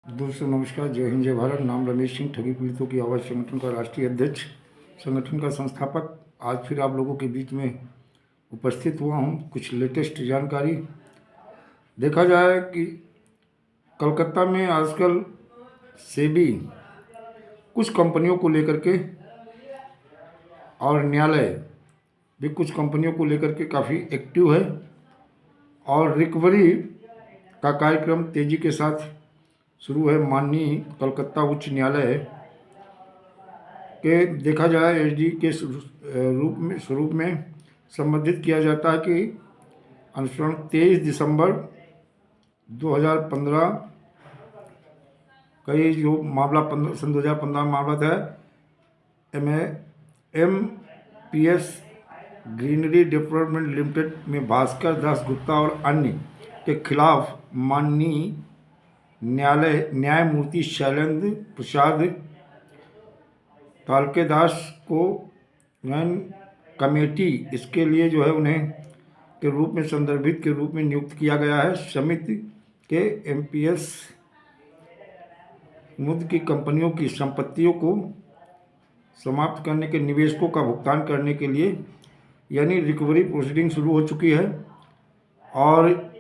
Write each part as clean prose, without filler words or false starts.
दोस्तों नमस्कार, जय हिंद जय भारत। नाम रमेश सिंह, ठगी पीड़ितों की आवाज़ संगठन का राष्ट्रीय अध्यक्ष, संगठन का संस्थापक। आज फिर आप लोगों के बीच में उपस्थित हुआ हूँ। कुछ लेटेस्ट जानकारी देखा जाए कि कलकत्ता में आजकल सेबी कुछ कंपनियों को लेकर के और न्यायालय भी कुछ कंपनियों को लेकर के काफ़ी एक्टिव है और रिकवरी का कार्यक्रम तेज़ी के साथ शुरू है। माननीय कलकत्ता उच्च न्यायालय के देखा जाए एचडी के स्वरूप में संबोधित किया जाता है कि अनुसरण 23 दिसंबर 2015 का ये जो मामला सन 2015 मामला था MPS ग्रीनरी डेवलपमेंट लिमिटेड में भास्कर दास गुप्ता और अन्य के खिलाफ माननीय न्यायमूर्ति शैलेंद्र प्रसाद तालकेदास को कमेटी इसके लिए जो है उन्हें के रूप में संदर्भित के रूप में नियुक्त किया गया है। समिति के MPS मुद्र की कंपनियों की संपत्तियों को समाप्त करने के निवेशकों का भुगतान करने के लिए यानी रिकवरी प्रोसीडिंग शुरू हो चुकी है और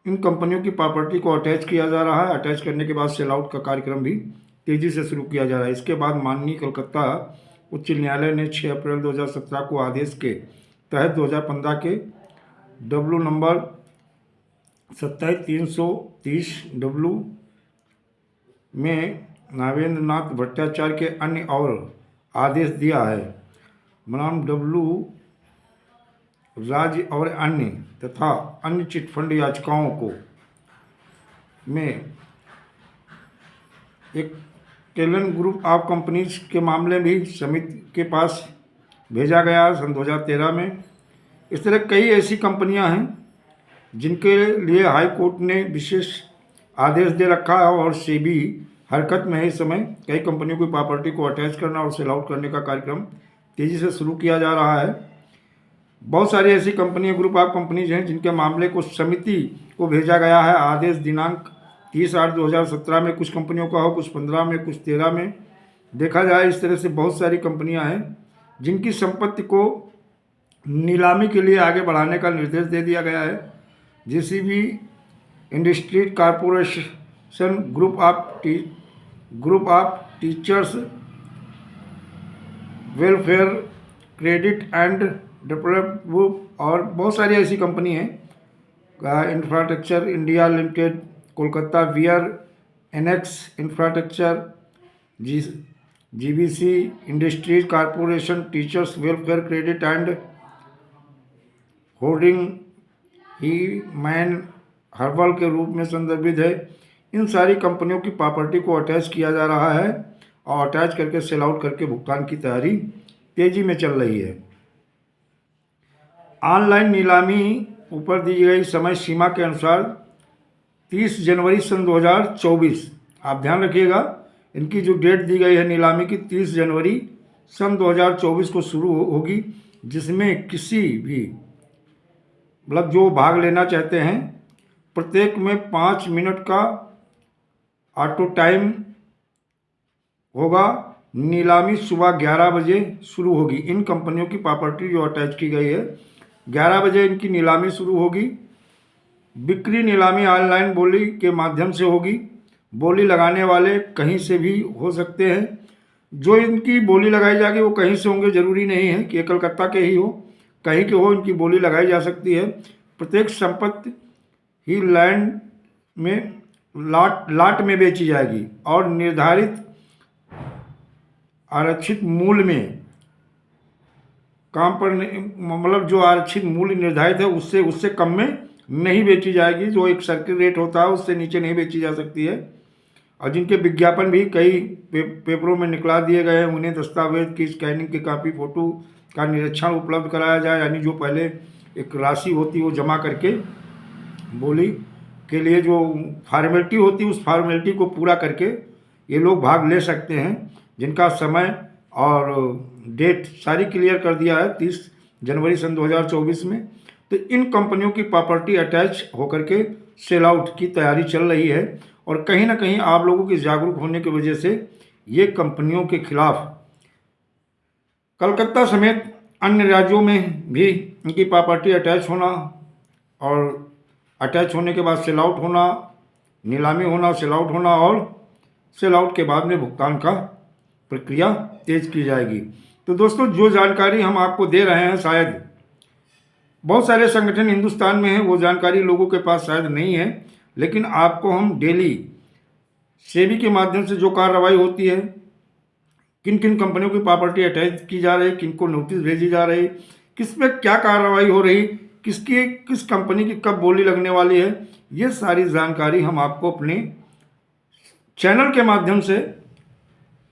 इन कंपनियों की प्रॉपर्टी को अटैच किया जा रहा है। अटैच करने के बाद सेल आउट का कार्यक्रम भी तेज़ी से शुरू किया जा रहा है। इसके बाद माननीय कलकत्ता उच्च न्यायालय ने 6 अप्रैल 2017 को आदेश के तहत 2015 के डब्ल्यू नंबर 27330 डब्ल्यू में नागेंद्र नाथ भट्टाचार्य के अन्य और आदेश दिया है बनाम डब्ल्यू राज्य और अन्य तथा अन्य चिटफंड याचिकाओं को में एक टेलन ग्रुप ऑफ कंपनीज के मामले भी समिति के पास भेजा गया सन 2013 में। इस तरह कई ऐसी कंपनियां हैं जिनके लिए हाई कोर्ट ने विशेष आदेश दे रखा है और सेबी हरकत में है। इस समय कई कंपनियों की प्रॉपर्टी को अटैच करना और सेल आउट करने का कार्यक्रम तेज़ी से शुरू किया जा रहा है। बहुत सारी ऐसी कंपनियां ग्रुप ऑफ कंपनीज हैं जिनके मामले को समिति को भेजा गया है। आदेश दिनांक 30/8/2017 में कुछ कंपनियों का हो, कुछ 15 में, कुछ 13 में। देखा जाए इस तरह से बहुत सारी कंपनियां हैं जिनकी संपत्ति को नीलामी के लिए आगे बढ़ाने का निर्देश दे दिया गया है। JCB industries corporation, group of teachers welfare credit and development और बहुत सारी ऐसी कंपनी हैं। Infrastructure India limited, Kolkata wear, annex infrastructure, GBC industries corporation, teachers welfare credit and holding he man herbal के रूप में संदर्भित है। इन सारी कंपनियों की प्रॉपर्टी को अटैच किया जा रहा है और अटैच करके सेल आउट करके भुगतान की तैयारी तेजी में चल रही है। ऑनलाइन नीलामी ऊपर दी गई समय सीमा के अनुसार 30 जनवरी सन 2024, आप ध्यान रखिएगा इनकी जो डेट दी गई है नीलामी की 30 जनवरी सन 2024 को शुरू होगी, जिसमें किसी भी मतलब जो भाग लेना चाहते हैं प्रत्येक में 5 मिनट का ऑटो टाइम होगा। नीलामी सुबह 11 बजे शुरू होगी। इन कंपनियों की प्रॉपर्टी जो अटैच की गई है 11 बजे इनकी नीलामी शुरू होगी। बिक्री नीलामी ऑनलाइन बोली के माध्यम से होगी। बोली लगाने वाले कहीं से भी हो सकते हैं। जो इनकी बोली लगाई जाएगी वो कहीं से होंगे, ज़रूरी नहीं है कि कलकत्ता के ही हो, कहीं के हो, इनकी बोली लगाई जा सकती है। प्रत्येक संपत्ति ही लैंड में लाट में बेची जाएगी और निर्धारित आरक्षित मूल्य में काम पर मतलब जो आरक्षित मूल्य निर्धारित है उससे कम में नहीं बेची जाएगी। जो एक सर्किल रेट होता है उससे नीचे नहीं बेची जा सकती है। और जिनके विज्ञापन भी कई पेपरों में निकला दिए गए हैं उन्हें दस्तावेज की स्कैनिंग की कापी फोटो का निरीक्षण उपलब्ध कराया जाए। यानी जो पहले एक राशि होती है वो जमा करके बोली के लिए जो फॉर्मेलिटी होती है उस फॉर्मेलिटी को पूरा करके ये लोग भाग ले सकते हैं, जिनका समय और डेट सारी क्लियर कर दिया है 30 जनवरी सन 2024 में। तो इन कंपनियों की प्रॉपर्टी अटैच होकर के सेल आउट की तैयारी चल रही है और कहीं ना कहीं आप लोगों की जागरूक होने की वजह से ये कंपनियों के खिलाफ कलकत्ता समेत अन्य राज्यों में भी इनकी प्रॉपर्टी अटैच होना और अटैच होने के बाद सेल आउट होना, नीलामी होना, सेल आउट होना और सेल आउट के बाद में भुगतान का प्रक्रिया तेज की जाएगी। तो दोस्तों, जो जानकारी हम आपको दे रहे हैं, शायद बहुत सारे संगठन हिंदुस्तान में हैं, वो जानकारी लोगों के पास शायद नहीं है, लेकिन आपको हम डेली सेबी के माध्यम से जो कार्रवाई होती है, किन किन कंपनियों की प्रॉपर्टी अटैच की जा रही, किन को नोटिस भेजी जा रही, किस पे क्या कार्रवाई हो रही, किस कंपनी की कब बोली लगने वाली है, ये सारी जानकारी हम आपको अपने चैनल के माध्यम से,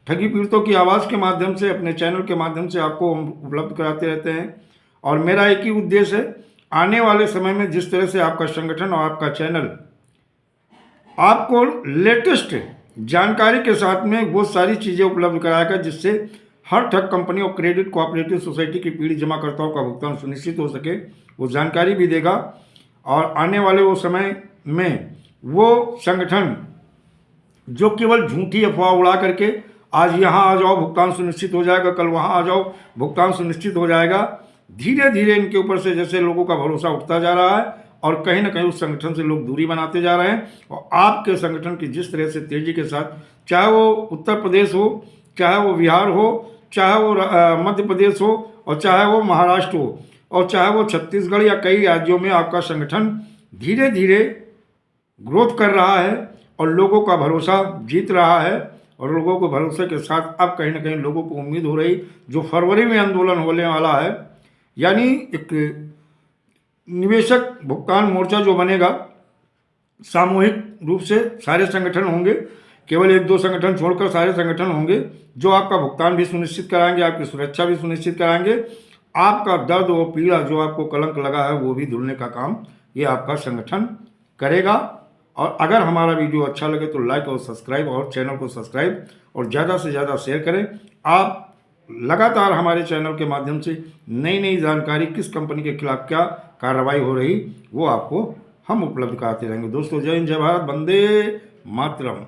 ठगी पीड़ितों की आवाज़ के माध्यम से, अपने चैनल के माध्यम से आपको हम उपलब्ध कराते रहते हैं। और मेरा एक ही उद्देश्य है, आने वाले समय में जिस तरह से आपका संगठन और आपका चैनल आपको लेटेस्ट जानकारी के साथ में वो सारी चीज़ें उपलब्ध कराएगा जिससे हर ठग कंपनी और क्रेडिट कोऑपरेटिव सोसाइटी की पीड़ित जमाकर्ताओं का भुगतान सुनिश्चित हो सके, वो जानकारी भी देगा। और आने वाले वो समय में वो संगठन जो केवल झूठी अफवाह उड़ा करके आज यहाँ आ जाओ भुगतान सुनिश्चित हो जाएगा, कल वहाँ आ जाओ भुगतान सुनिश्चित हो जाएगा, धीरे धीरे इनके ऊपर से जैसे लोगों का भरोसा उठता जा रहा है और कहीं ना कहीं उस संगठन से लोग दूरी बनाते जा रहे हैं। और आपके संगठन की जिस तरह से तेजी के साथ, चाहे वो उत्तर प्रदेश हो, चाहे वो बिहार हो, चाहे वो मध्य प्रदेश हो, और चाहे वो महाराष्ट्र हो, और चाहे वो छत्तीसगढ़ या कई राज्यों में आपका संगठन धीरे धीरे ग्रोथ कर रहा है और लोगों का भरोसा जीत रहा है। और लोगों को भरोसे के साथ अब कहीं ना कहीं लोगों को उम्मीद हो रही, जो फरवरी में आंदोलन होने वाला है, यानी एक निवेशक भुगतान मोर्चा जो बनेगा, सामूहिक रूप से सारे संगठन होंगे, केवल एक दो संगठन छोड़कर सारे संगठन होंगे जो आपका भुगतान भी सुनिश्चित कराएंगे, आपकी सुरक्षा भी सुनिश्चित कराएंगे, आपका दर्द और पीड़ा जो आपको कलंक लगा है वो भी धुलने का काम ये आपका संगठन करेगा। और अगर हमारा वीडियो अच्छा लगे तो लाइक और सब्सक्राइब, और चैनल को सब्सक्राइब और ज़्यादा से ज़्यादा शेयर करें। आप लगातार हमारे चैनल के माध्यम से नई नई जानकारी, किस कंपनी के खिलाफ क्या कार्रवाई हो रही, वो आपको हम उपलब्ध कराते रहेंगे। दोस्तों, जय हिंद, जय भारत, वंदे मातरम।